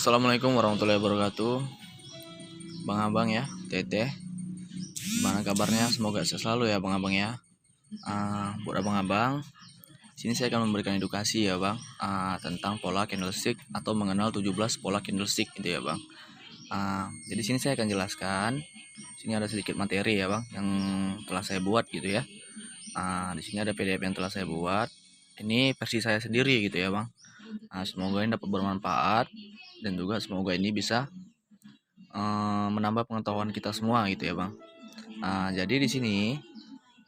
Assalamualaikum warahmatullahi wabarakatuh. Bang Abang ya, Teteh. Gimana kabarnya? Semoga sehat selalu ya Bang Abang ya. Buat abang-abang, sini saya akan memberikan edukasi ya Bang, tentang pola candlestick atau mengenal 17 pola candlestick gitu ya Bang. Jadi sini saya akan jelaskan. Sini ada sedikit materi ya Bang yang telah saya buat gitu ya. Di sini ada PDF yang telah saya buat. Ini versi saya sendiri gitu ya Bang. Semoga ini dapat bermanfaat dan juga semoga ini bisa menambah pengetahuan kita semua gitu ya Bang. Jadi di sini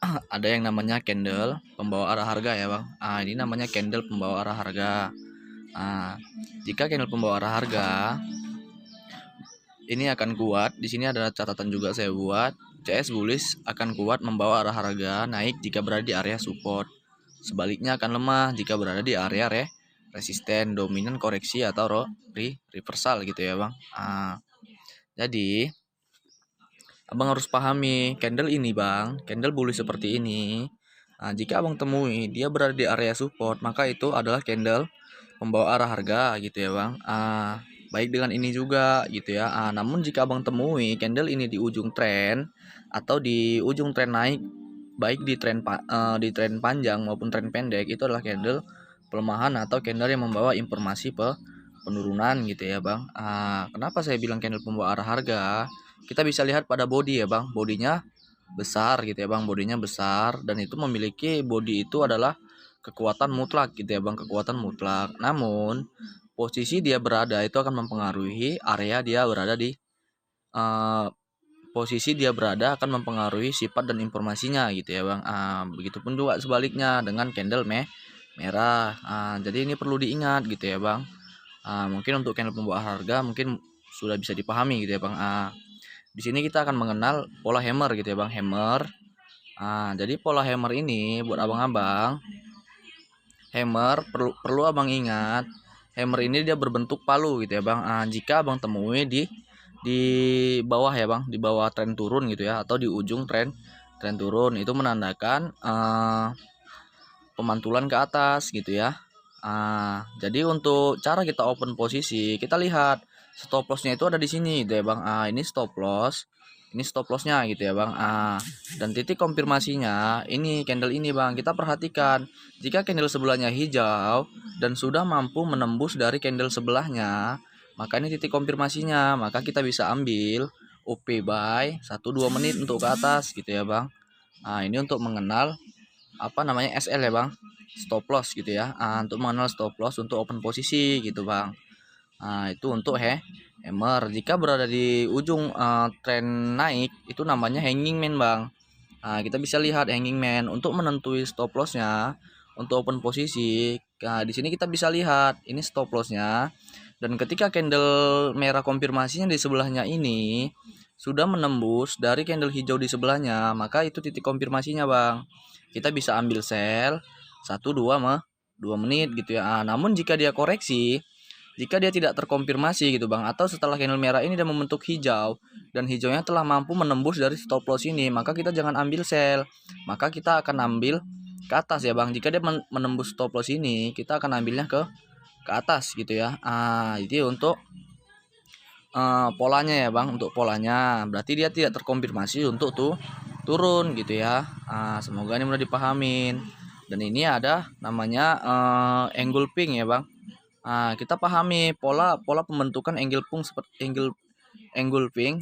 ada yang namanya candle pembawa arah harga ya Bang. Ini namanya candle pembawa arah harga. Jika candle pembawa arah harga ini akan kuat, di sini ada catatan juga saya buat. CS bullish akan kuat membawa arah harga naik jika berada di area support. Sebaliknya akan lemah jika berada di area resisten, dominan koreksi atau reversal gitu ya Bang. Jadi abang harus pahami candle ini Bang, candle bullish seperti ini. Jika abang temui dia berada di area support, maka itu adalah candle pembawa arah harga gitu ya Bang. Baik dengan ini juga gitu ya. Namun jika abang temui candle ini di ujung tren atau di ujung tren naik, baik di tren panjang maupun tren pendek, itu adalah candle pelemahan atau candle yang membawa informasi penurunan gitu ya Bang. Kenapa saya bilang candle pembawa arah harga? Kita bisa lihat pada body ya Bang, bodinya besar gitu ya Bang, bodinya besar dan itu memiliki body itu adalah kekuatan mutlak gitu ya Bang, kekuatan mutlak. Namun posisi dia berada itu akan mempengaruhi area dia berada di posisi dia berada akan mempengaruhi sifat dan informasinya gitu ya Bang. Begitupun juga sebaliknya dengan candle merah. Jadi ini perlu diingat gitu ya Bang. Mungkin untuk candle pembawa harga mungkin sudah bisa dipahami gitu ya Bang. Di sini kita akan mengenal pola hammer gitu ya Bang, hammer. Jadi pola hammer ini buat abang-abang, hammer perlu abang ingat, hammer ini dia berbentuk palu gitu ya Bang. Jika abang temui di bawah ya Bang, di bawah tren turun gitu ya, atau di ujung tren turun, itu menandakan pemantulan ke atas gitu ya. Jadi untuk cara kita open posisi, kita lihat stop lossnya itu ada di sini gitu ya Bang. Ini stop loss, ini stop lossnya gitu ya Bang. Dan titik konfirmasinya ini candle ini Bang. Kita perhatikan jika candle sebelahnya hijau dan sudah mampu menembus dari candle sebelahnya, maka ini titik konfirmasinya. Maka kita bisa ambil OP buy 1-2 menit untuk ke atas gitu ya Bang. Ini untuk mengenal apa namanya SL ya Bang, stop loss gitu ya. Untuk mengenal stop loss untuk open posisi gitu Bang. Itu untuk hammer. Jika berada di ujung tren naik itu namanya hanging man Bang. Kita bisa lihat hanging man untuk menentuhi stop lossnya untuk open posisi. Di sini kita bisa lihat ini stop lossnya, dan ketika candle merah konfirmasinya di sebelahnya ini sudah menembus dari candle hijau di sebelahnya, maka itu titik konfirmasinya Bang. Kita bisa ambil sell 1-2 menit gitu ya. Namun jika dia koreksi, jika dia tidak terkonfirmasi gitu Bang, atau setelah candle merah ini dia membentuk hijau dan hijaunya telah mampu menembus dari stop loss ini, maka kita jangan ambil sell. Maka kita akan ambil ke atas ya Bang. Jika dia menembus stop loss ini, kita akan ambilnya ke atas gitu ya. Itu untuk polanya ya Bang, untuk polanya. Berarti dia tidak terkonfirmasi untuk turun gitu ya. Semoga ini mudah dipahamin. Dan ini ada namanya engulfing ya Bang. Kita pahami pola pembentukan engulfing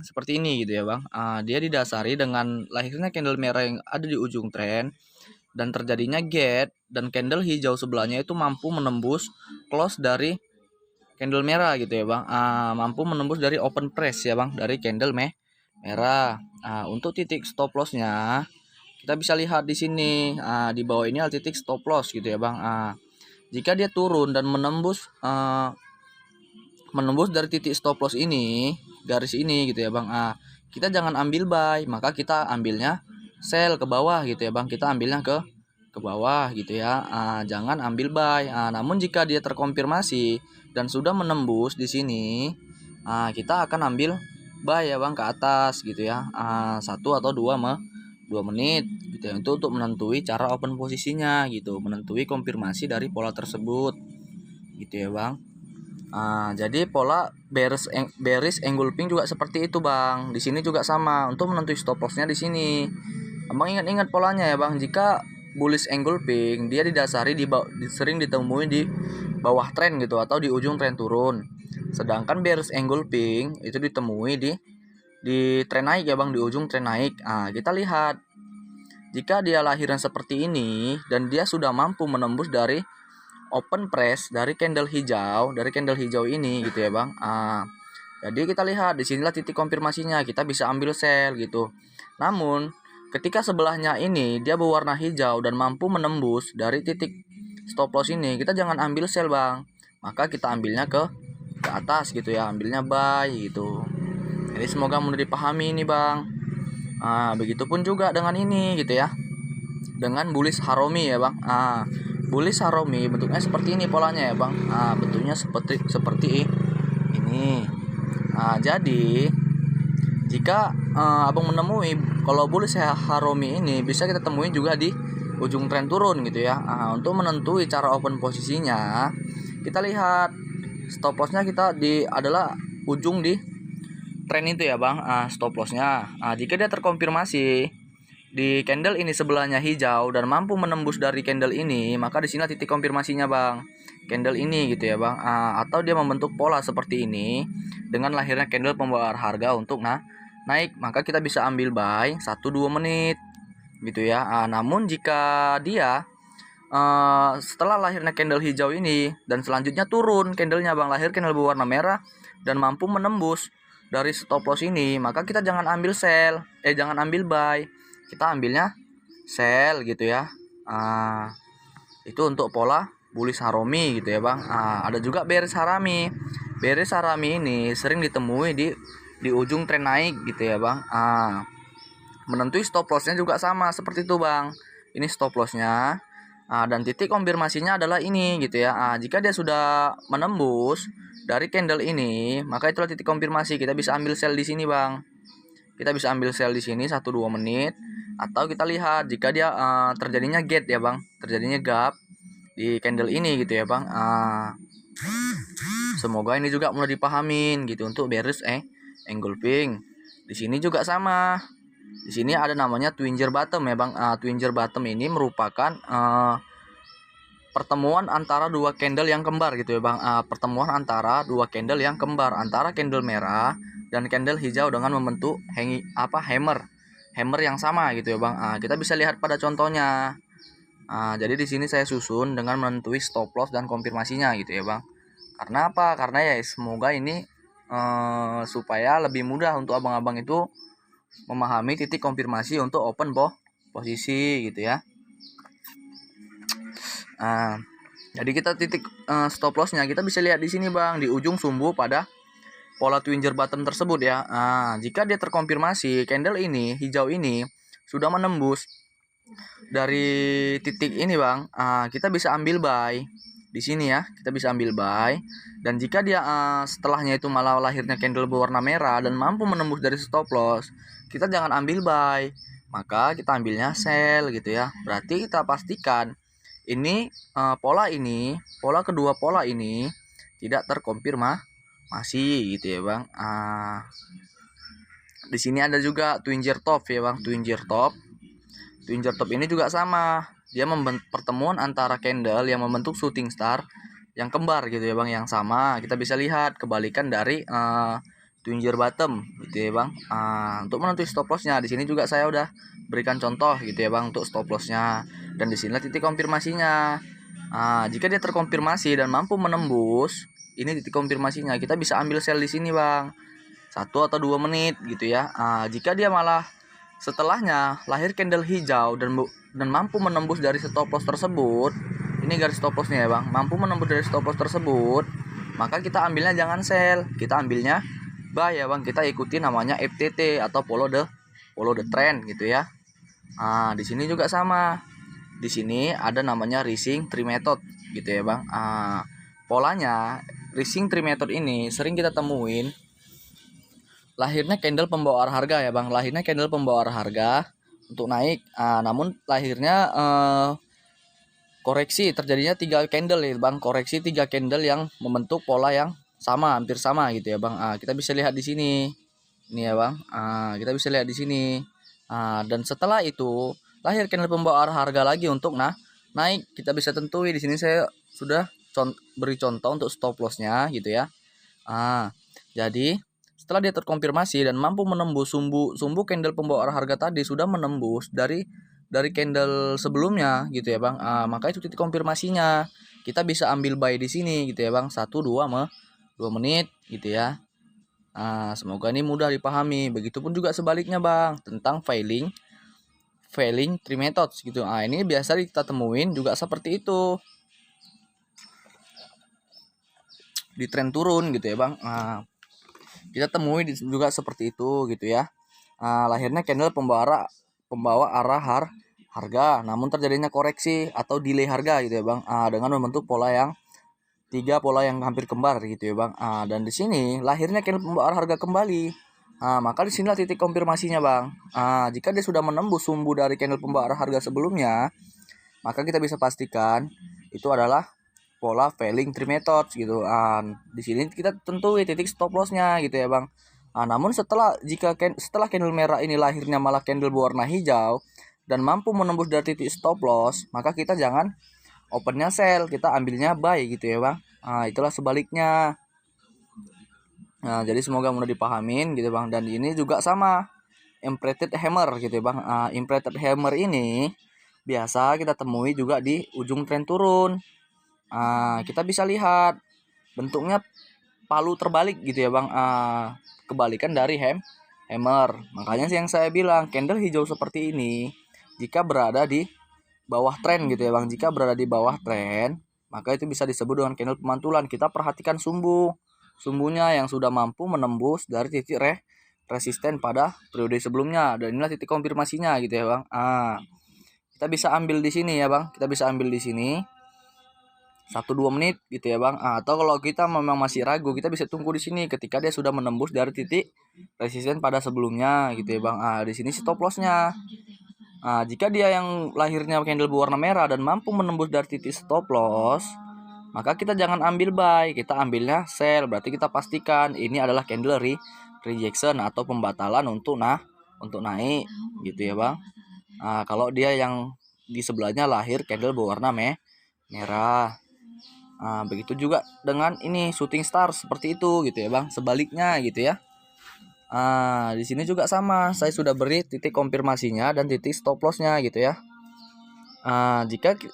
seperti ini gitu ya Bang. Dia didasari dengan lahirnya candle merah yang ada di ujung tren dan terjadinya gap, dan candle hijau sebelahnya itu mampu menembus close dari candle merah gitu ya Bang. Mampu menembus dari open press ya Bang, dari candle merah. Untuk titik stop lossnya kita bisa lihat di sini. Di bawah ini ada titik stop loss gitu ya Bang. Jika dia turun dan menembus dari titik stop loss ini, garis ini gitu ya Bang. Kita jangan ambil buy, maka kita ambilnya sell ke bawah gitu ya Bang. Kita ambilnya ke bawah gitu ya. Jangan ambil buy. Namun jika dia terkonfirmasi dan sudah menembus di sini, kita akan ambil buy ya Bang ke atas gitu ya. 1 atau 2 menit gitu ya, untuk menentuhi cara open posisinya gitu, menentuhi konfirmasi dari pola tersebut gitu ya Bang. Jadi pola bearish engulfing juga seperti itu Bang. Di sini juga sama. Untuk menentukan stop lossnya di sini, Abang ingat-ingat polanya ya Bang. Jika bullish engulfing, dia didasari sering ditemui di bawah tren gitu atau di ujung tren turun. Sedangkan bearish engulfing itu ditemui di tren naik ya Bang, di ujung tren naik. Kita lihat jika dia lahirnya seperti ini dan dia sudah mampu menembus dari open press dari candle hijau ini gitu ya Bang. Jadi kita lihat di sinilah titik konfirmasinya, kita bisa ambil sell gitu. Namun ketika sebelahnya ini dia berwarna hijau dan mampu menembus dari titik stop loss ini, kita jangan ambil sell Bang. Maka kita ambilnya ke atas gitu ya, ambilnya buy gitu. Jadi semoga mudah dipahami ini Bang. Begitupun juga dengan ini gitu ya, dengan bullish Harumi ya Bang. Bullish Harumi bentuknya seperti ini polanya ya Bang. Bentuknya seperti ini. Jadi jika Abang menemui kalau bullish Harumi ini bisa kita temui juga di ujung tren turun gitu ya. Untuk menentuhi cara open posisinya, kita lihat stop lossnya kita adalah ujung di tren itu ya Bang. Stop lossnya. Jika dia terkonfirmasi di candle ini sebelahnya hijau dan mampu menembus dari candle ini, maka di sini titik konfirmasinya Bang. Candle ini gitu ya Bang. Atau dia membentuk pola seperti ini dengan lahirnya candle pembawa harga untuk naik, maka kita bisa ambil buy 1-2 menit gitu ya. Namun jika dia setelah lahirnya candle hijau ini dan selanjutnya turun candlenya Bang, lahir candle berwarna merah dan mampu menembus dari stop loss ini, maka kita jangan ambil jangan ambil buy, kita ambilnya sell gitu ya. Itu untuk pola bullish Harumi gitu ya Bang. Ada juga bearish Harami. Bearish Harami ini sering ditemui di ujung tren naik gitu ya Bang. Menentuhi stop lossnya juga sama seperti itu Bang. Ini stop lossnya. Dan titik konfirmasinya adalah ini gitu ya. Jika dia sudah menembus dari candle ini, maka itulah titik konfirmasi. Kita bisa ambil sell di sini Bang. Kita bisa ambil sell di sini 1-2 menit, atau kita lihat jika dia terjadinya gap ya Bang, terjadinya gap di candle ini gitu ya Bang. Semoga ini juga mudah dipahamin gitu untuk bearish engulfing. Di sini juga sama. Di sini ada namanya twinger bottom ya Bang. Twinger bottom ini merupakan pertemuan antara dua candle yang kembar gitu ya Bang. Pertemuan antara dua candle yang kembar, antara candle merah dan candle hijau dengan membentuk hammer yang sama gitu ya Bang. Kita bisa lihat pada contohnya. Jadi di sini saya susun dengan menentukan stop loss dan konfirmasinya gitu ya Bang. Karena apa? Karena ya semoga ini supaya lebih mudah untuk abang-abang itu memahami titik konfirmasi untuk open posisi gitu ya. Jadi kita titik stop lossnya kita bisa lihat di sini Bang, di ujung sumbu pada pola twinger bottom tersebut ya. Jika dia terkonfirmasi candle ini hijau ini sudah menembus dari titik ini Bang, kita bisa ambil buy di sini ya. Kita bisa ambil buy, dan jika dia setelahnya itu malah lahirnya candle berwarna merah dan mampu menembus dari stop loss, kita jangan ambil buy, maka kita ambilnya sell gitu ya. Berarti kita pastikan ini pola kedua pola ini tidak terkonfirmasi gitu ya Bang. Di sini ada juga twinger top ya Bang. Twinger top ini juga sama. Dia pertemuan antara candle yang membentuk shooting star yang kembar gitu ya Bang, yang sama. Kita bisa lihat kebalikan dari twinger bottom gitu ya Bang. Untuk menentukan stop lossnya di sini juga saya udah berikan contoh gitu ya Bang untuk stop lossnya, dan di sini titik konfirmasinya. Jika dia terkonfirmasi dan mampu menembus, ini titik konfirmasinya, kita bisa ambil sell di sini Bang 1 atau 2 menit gitu ya. Jika dia malah setelahnya lahir candle hijau dan mampu menembus dari stop loss tersebut, ini garis stop lossnya ya Bang, mampu menembus dari stop loss tersebut, maka kita ambilnya jangan sell, kita ambilnya buy ya Bang. Kita ikuti namanya FTT atau follow the trend gitu ya. Di sini juga sama. Di sini ada namanya rising tree method gitu ya Bang. Polanya rising tree method ini sering kita temuin lahirnya candle pembawa arah harga ya Bang. Lahirnya candle pembawa arah harga untuk naik. Namun lahirnya koreksi terjadinya 3 candle ya Bang, koreksi 3 candle yang membentuk pola yang sama, hampir sama gitu ya Bang. Kita bisa lihat di sini. Ini ya Bang. Kita bisa lihat di sini. Dan setelah itu lahir candle pembawa arah harga lagi untuk naik. Kita bisa tentuin di sini saya sudah beri contoh untuk stop lossnya gitu ya. Jadi setelah dia terkonfirmasi dan mampu menembus sumbu candle pembawa arah harga tadi sudah menembus dari candle sebelumnya gitu ya Bang. Maka itu titik konfirmasinya. Kita bisa ambil buy di sini gitu ya Bang. 1 2 menit gitu ya. Semoga ini mudah dipahami. Begitupun juga sebaliknya Bang, tentang failing three methods gitu. Ini biasa kita temuin juga seperti itu. Di tren turun gitu ya Bang. Kita temui juga seperti itu gitu ya. Lahirnya candle pembawa arah harga, namun terjadinya koreksi atau delay harga gitu ya Bang. Dengan membentuk pola yang 3 pola yang hampir kembar gitu ya Bang. Dan di sini lahirnya candle pembawa arah harga kembali. Maka di sinilah titik konfirmasinya Bang. Jika dia sudah menembus sumbu dari candle pembawa arah harga sebelumnya, maka kita bisa pastikan itu adalah pola failing three methods gitu. Di sini kita tentuin titik stop lossnya gitu ya Bang. Namun setelah candle merah ini lahirnya malah candle berwarna hijau dan mampu menembus dari titik stop loss, maka kita jangan opennya sell, kita ambilnya buy gitu ya Bang. Itulah sebaliknya. Jadi semoga mudah dipahamin gitu Bang. Dan ini juga sama imperated hammer gitu ya Bang. Imperated hammer ini biasa kita temui juga di ujung tren turun. Kita bisa lihat bentuknya palu terbalik gitu ya Bang. Kebalikan dari hammer. Makanya yang saya bilang candle hijau seperti ini jika berada di bawah tren gitu ya Bang. Jika berada di bawah tren, maka itu bisa disebut dengan candle pemantulan. Kita perhatikan sumbunya yang sudah mampu menembus dari titik resisten pada periode sebelumnya, dan inilah titik konfirmasinya gitu ya Bang. Kita bisa ambil di sini ya Bang. Kita bisa ambil di sini 1-2 menit gitu ya Bang. Atau kalau kita memang masih ragu, kita bisa tunggu di sini ketika dia sudah menembus dari titik resisten pada sebelumnya gitu ya Bang. Di sini stop lossnya. Jika dia yang lahirnya candle berwarna merah dan mampu menembus dari titik stop loss, maka kita jangan ambil buy, kita ambilnya sell. Berarti kita pastikan ini adalah candle rejection atau pembatalan untuk naik gitu ya Bang. Kalau dia yang di sebelahnya lahir candle berwarna merah. Begitu juga dengan ini shooting star seperti itu gitu ya Bang, sebaliknya gitu ya. Di sini juga sama, saya sudah beri titik konfirmasinya dan titik stop lossnya gitu ya.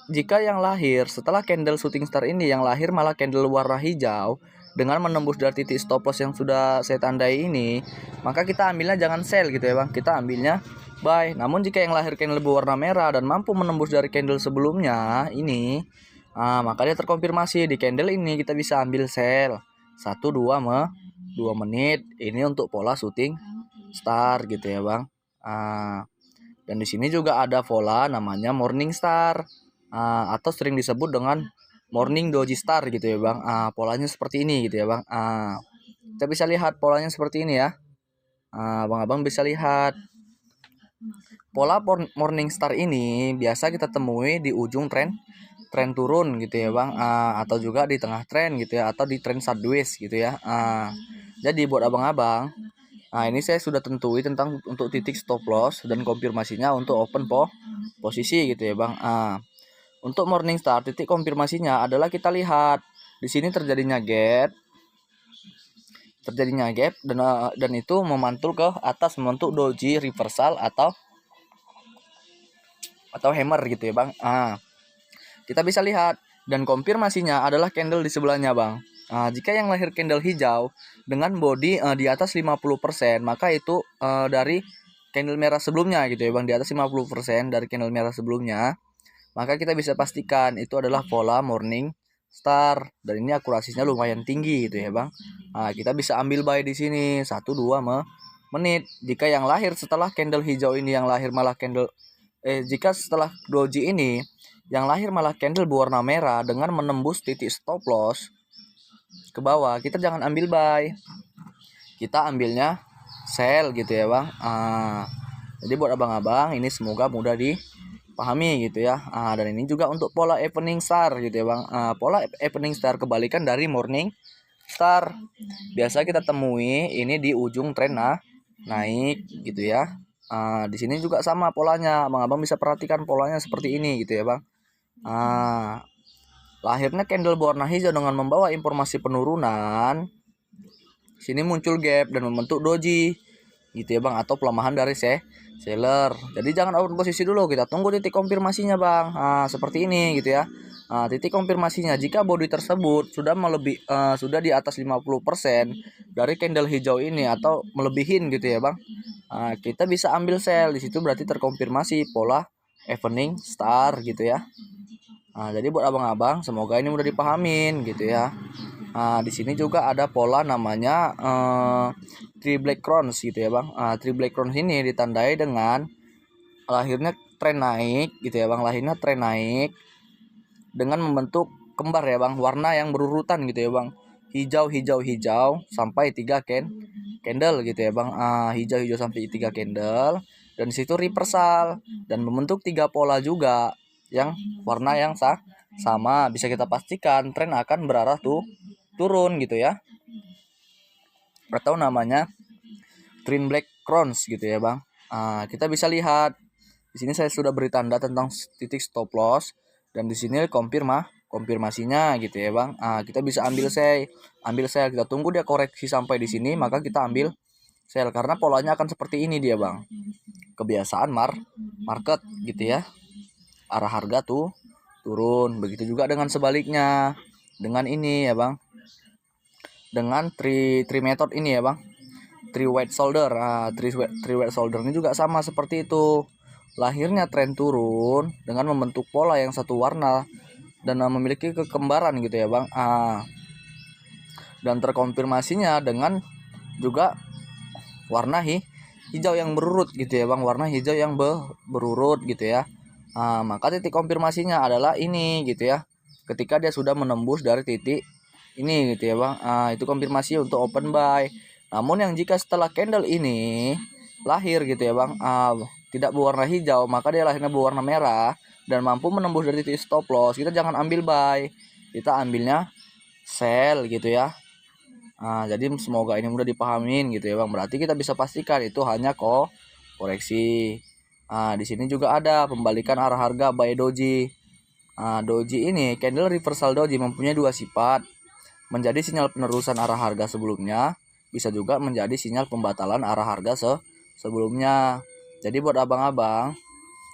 Jika yang lahir setelah candle shooting star ini yang lahir malah candle warna hijau dengan menembus dari titik stop loss yang sudah saya tandai ini, maka kita ambilnya jangan sell gitu ya Bang, kita ambilnya buy. Namun jika yang lahir candle berwarna merah dan mampu menembus dari candle sebelumnya ini, maka dia terkonfirmasi di candle ini, kita bisa ambil sell 1-2 menit. Ini untuk pola shooting star gitu ya Bang. Dan di sini juga ada pola namanya morning star, atau sering disebut dengan morning doji star gitu ya Bang. Polanya seperti ini gitu ya Bang. Kita bisa lihat polanya seperti ini ya. Abang-abang bisa lihat pola morning star ini biasa kita temui di ujung tren turun gitu ya Bang, atau juga di tengah tren gitu ya, atau di tren sideways gitu ya. Jadi buat abang-abang, ini saya sudah tentui tentang untuk titik stop loss dan konfirmasinya untuk open posisi gitu ya Bang. Untuk morning star titik konfirmasinya adalah kita lihat di sini terjadinya gap dan itu memantul ke atas membentuk doji reversal atau hammer gitu ya Bang. Kita bisa lihat dan konfirmasinya adalah candle di sebelahnya Bang. Jika yang lahir candle hijau dengan body di atas 50%, maka itu dari candle merah sebelumnya gitu ya Bang, di atas 50% dari candle merah sebelumnya. Maka kita bisa pastikan itu adalah pola morning star dan ini akurasinya lumayan tinggi gitu ya Bang. Kita bisa ambil buy di sini 1-2 menit. Jika yang lahir setelah candle hijau ini yang lahir malah jika setelah doji ini yang lahir malah candle berwarna merah dengan menembus titik stop loss ke bawah, kita jangan ambil buy, kita ambilnya sell gitu ya Bang. Jadi buat abang-abang ini semoga mudah pahami gitu ya. Dan ini juga untuk pola evening star gitu ya bang. Pola evening star kebalikan dari morning star. Biasa kita temui ini di ujung tren naik gitu ya. Di sini juga sama polanya, abang-abang bisa perhatikan polanya seperti ini gitu ya bang. Lahirnya candle berwarna hijau dengan membawa informasi penurunan. Sini muncul gap dan membentuk doji gitu ya bang, atau pelemahan dari seller. Jadi jangan open posisi dulu, kita tunggu titik konfirmasinya bang. Seperti ini gitu ya. Titik konfirmasinya jika body tersebut sudah di atas 50% dari candle hijau ini atau melebihin gitu ya bang, kita bisa ambil sell di situ, berarti terkonfirmasi pola evening star gitu ya. Jadi buat abang-abang semoga ini mudah dipahamin gitu ya. Di sini juga ada pola namanya three black crowns gitu ya bang. Three black crowns ini ditandai dengan lahirnya tren naik gitu ya bang. Lahirnya tren naik dengan membentuk kembar ya bang, warna yang berurutan gitu ya bang. Hijau hijau hijau sampai 3 candle gitu ya bang. Hijau hijau sampai 3 candle, dan disitu reversal dan membentuk 3 pola juga yang warna yang sama. Bisa kita pastikan tren akan berarah turun gitu ya, atau namanya twin black crowns gitu ya bang. Kita bisa lihat di sini saya sudah beri tanda tentang titik stop loss, dan di sini konfirmasinya gitu ya bang. Kita bisa ambil sell, kita tunggu dia koreksi sampai di sini, maka kita ambil sell karena polanya akan seperti ini dia bang. Kebiasaan market gitu ya, arah harga turun. Begitu juga dengan sebaliknya, dengan ini ya bang, dengan three method ini ya bang, three white shoulder. Three white shoulder ini juga sama seperti itu. Lahirnya tren turun dengan membentuk pola yang satu warna dan memiliki kekembaran gitu ya bang. Dan terkonfirmasinya dengan juga warna hijau yang berurut gitu ya bang, warna hijau yang berurut gitu ya. Maka titik konfirmasinya adalah ini gitu ya, ketika dia sudah menembus dari titik ini gitu ya bang. Itu konfirmasi untuk open buy. Namun yang jika setelah candle ini lahir gitu ya bang, tidak berwarna hijau, maka dia lahirnya berwarna merah dan mampu menembus dari titik stop loss, kita jangan ambil buy, kita ambilnya sell gitu ya. Jadi semoga ini mudah dipahamin gitu ya bang. Berarti kita bisa pastikan itu hanya koreksi. Di sini juga ada pembalikan arah harga by doji. Doji ini candle reversal doji mempunyai dua sifat, menjadi sinyal penerusan arah harga sebelumnya, bisa juga menjadi sinyal pembatalan arah harga sebelumnya. Jadi buat abang-abang,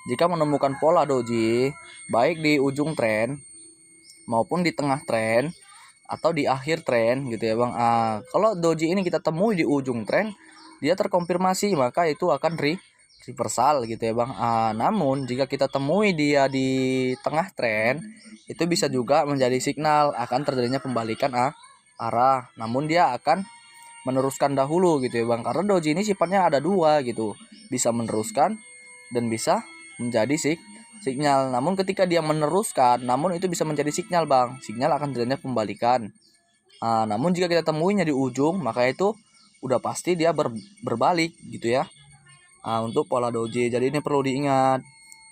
jika menemukan pola doji baik di ujung tren maupun di tengah tren atau di akhir tren gitu ya bang, kalau doji ini kita temui di ujung tren, dia terkonfirmasi, maka itu akan reversal gitu ya bang. Namun jika kita temui dia di tengah tren, itu bisa juga menjadi signal akan terjadinya pembalikan arah, namun dia akan meneruskan dahulu gitu ya bang, karena doji ini sifatnya ada dua gitu, bisa meneruskan dan bisa menjadi signal. Namun ketika dia meneruskan, namun itu bisa menjadi signal bang, signal akan terjadinya pembalikan. Namun jika kita temuinya di ujung, maka itu udah pasti dia berbalik gitu ya. Untuk pola doji, jadi ini perlu diingat.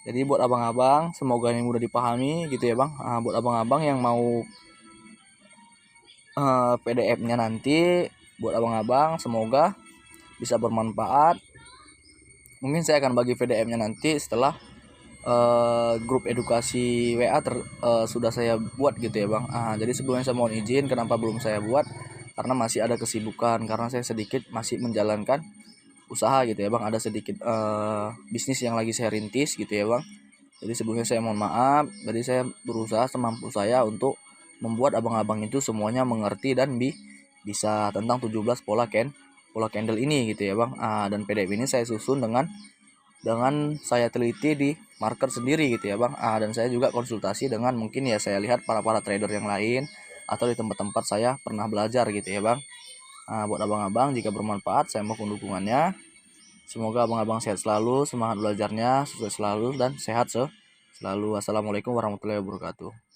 Jadi buat abang-abang semoga ini mudah dipahami gitu ya bang. Buat abang-abang yang mau PDF-nya nanti, buat abang-abang semoga bisa bermanfaat. Mungkin saya akan bagi PDF-nya nanti setelah grup edukasi WA sudah saya buat gitu ya bang. Jadi sebelumnya saya mohon izin kenapa belum saya buat, karena masih ada kesibukan, karena saya sedikit masih menjalankan usaha gitu ya bang, ada sedikit bisnis yang lagi saya rintis gitu ya bang. Jadi sebelumnya saya mohon maaf. Jadi saya berusaha semampu saya untuk membuat abang-abang itu semuanya mengerti dan bisa tentang 17 pola candle ini gitu ya bang. Dan PDF ini saya susun dengan saya teliti di market sendiri gitu ya bang. Dan saya juga konsultasi dengan, mungkin ya saya lihat para trader yang lain atau di tempat-tempat saya pernah belajar gitu ya bang. Buat abang-abang, jika bermanfaat saya mohon dukungannya. Semoga abang-abang sehat selalu, semangat belajarnya, sukses selalu dan sehat selalu. Assalamualaikum warahmatullahi wabarakatuh.